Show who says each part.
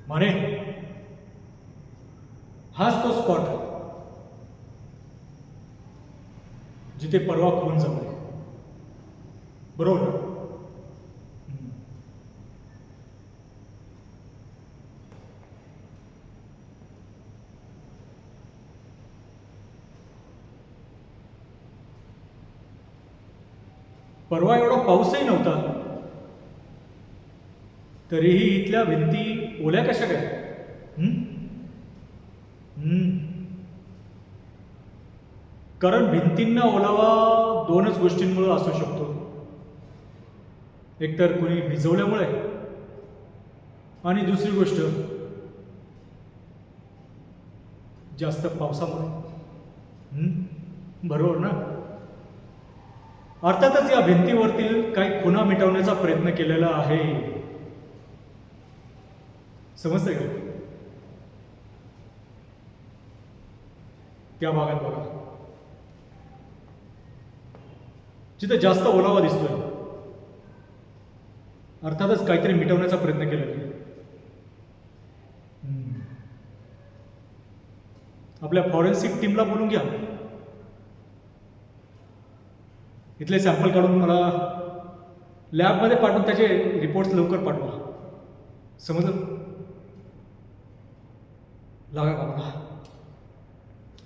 Speaker 1: माने, हाच तो स्पॉट जिथे परवा खून झालाय, बरोबर ना? परवा एवढा पाऊसही नव्हता, तरीही इथल्या भिंती ओल्या कशा काय? हं? हं. कारण भिंतींना ओलावा दोनच गोष्टींमुळे असू शकतो. एकतर कोणी भिजवल्यामुळे, आणि दुसरी गोष्ट जास्त पावसामुळे. बरोबर ना? अर्थातच या भिंतीवरतील काही खुणा मिटवण्याचा प्रयत्न केलेला आहे. समजतंय का? त्या भागात बघा, जिथे जास्त ओलावा दिसतोय, अर्थातच काहीतरी मिटवण्याचा प्रयत्न केलेला आहे. आपल्या फॉरेन्सिक टीमला बोलून घ्या, इथले सॅम्पल काढून मला लॅबमध्ये पाठवून त्याचे रिपोर्ट्स लवकर पाठवा. समजलं? लागा कामाला.